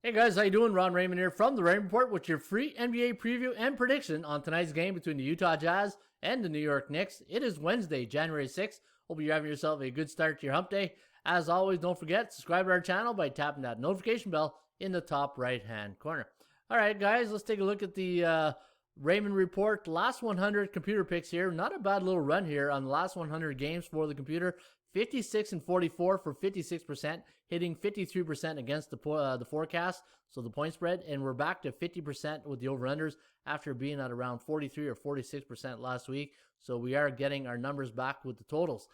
Hey guys, how you doing? Ron Raymond here from the Raymond Report with your free NBA preview and prediction on tonight's game between the Utah Jazz and the New York Knicks. It is Wednesday, January 6th. Hope you're having yourself a good start to your hump day. As always, don't forget, subscribe to our channel by tapping that notification bell in the top right-hand corner. All right, guys, let's take a look at the Raymond Report. Last 100 computer picks here. Not a bad little run here on the last 100 games for the computer. 56 and 44 for 56%, hitting 53% against the forecast, so the point spread, and we're back to 50% with the over-unders after being at around 43 or 46% last week. So we are getting our numbers back with the totals.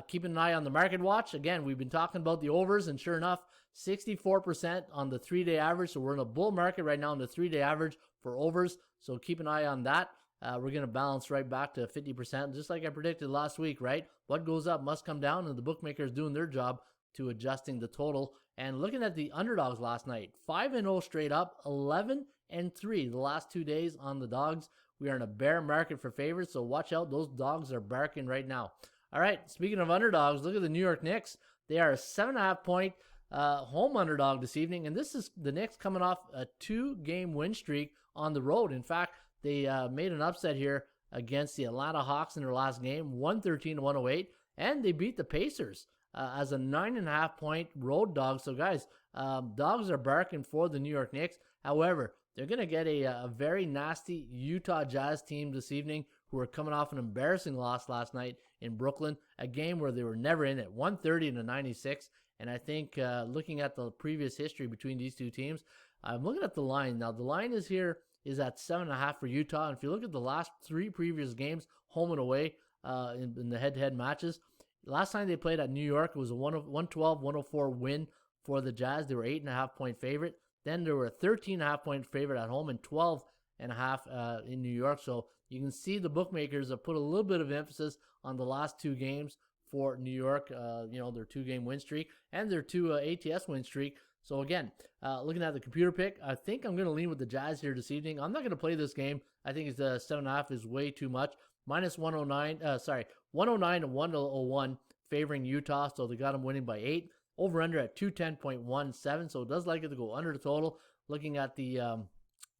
Keeping an eye on the market watch. Again, we've been talking about the overs, and sure enough, 64% on the 3-day average. So we're in a bull market right now on the 3-day average for overs. So keep an eye on that. We're going to balance right back to 50%, just like I predicted last week, right? What goes up must come down, and the bookmakers doing their job to adjusting the total. And looking at the underdogs last night, 5-0 straight up, 11-3 the last 2 days on the dogs. We are in a bear market for favorites, so watch out. Those dogs are barking right now. All right, speaking of underdogs, look at the New York Knicks. They are a 7.5-point home underdog this evening, and this is the Knicks coming off a 2-game win streak on the road. In fact, they made an upset here against the Atlanta Hawks in their last game, 113-108, and they beat the Pacers as a 9.5-point road dog. So, guys, dogs are barking for the New York Knicks. However, they're going to get a very nasty Utah Jazz team this evening who are coming off an embarrassing loss last night in Brooklyn, a game where they were never in it, 130-96. And I think looking at the previous history between these two teams, I'm looking at the line. Now, the line is here is at 7.5 for Utah. And if you look at the last 3 previous games, home and away in the head-to-head matches, last time they played at New York, it was a 112-104 win for the Jazz. They were 8.5-point favorite. Then they were a 13.5-point favorite at home and 12.5 in New York. So you can see the bookmakers have put a little bit of emphasis on the last 2 games for New York, their 2-game win streak and their 2 ATS win streak. So again, looking at the computer pick, I think I'm going to lean with the Jazz here this evening. I'm not going to play this game. I think it's 7.5 is way too much. Minus 109 to 101 favoring Utah. So they got them winning by 8. Over under at 210.17. So it does like it to go under the total. Looking at the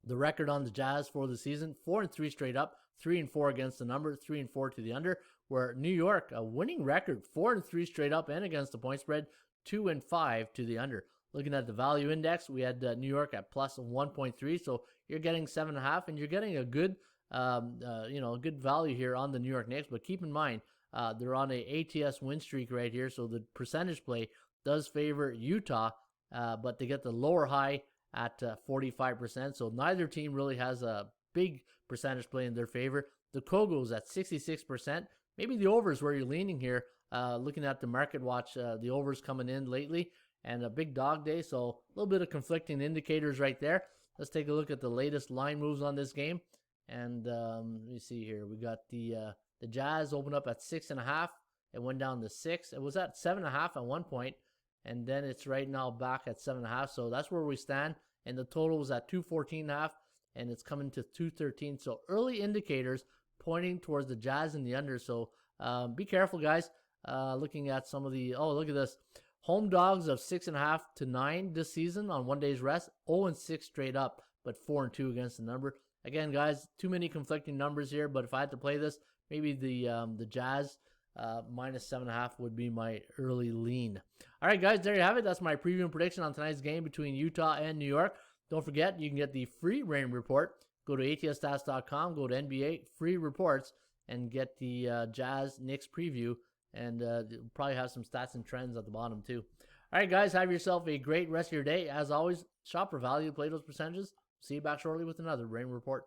record on the Jazz for the season, 4-3 straight up, 3-4 against the number, 3-4 to the under. Where New York, a winning record, 4-3 straight up and against the point spread, 2-5 to the under. Looking at the value index, we had New York at plus 1.3, so you're getting 7.5, and you're getting a good, good value here on the New York Knicks. But keep in mind, they're on a ATS win streak right here, so the percentage play does favor Utah, but they get the lower high at 45%. So neither team really has a big percentage play in their favor. The Kogo's at 66%. Maybe the over is where you're leaning here. Looking at the market watch, the overs coming in lately. And a big dog day, so a little bit of conflicting indicators right there. Let's take a look at the latest line moves on this game. And let me see here. We got the Jazz opened up at 6.5. It went down to 6. It was at 7.5 at one point, and then it's right now back at 7.5. So that's where we stand. And the total was at 214.5, and it's coming to 213. So early indicators pointing towards the Jazz and the under. So be careful, guys. Looking at some of the look at this. Home dogs of 6.5 to 9 this season on 1 day's rest, 0-6 straight up, but 4-2 against the number. Again, guys, too many conflicting numbers here, but if I had to play this, maybe the Jazz minus 7.5 would be my early lean. All right, guys, there you have it. That's my preview and prediction on tonight's game between Utah and New York. Don't forget, you can get the free Raymond Report. Go to atsstats.com, go to NBA free reports, and get the Jazz Knicks preview. And probably have some stats and trends at the bottom too. All right, guys, have yourself a great rest of your day. As always, shop for value, play those percentages. See you back shortly with another Raymond Report.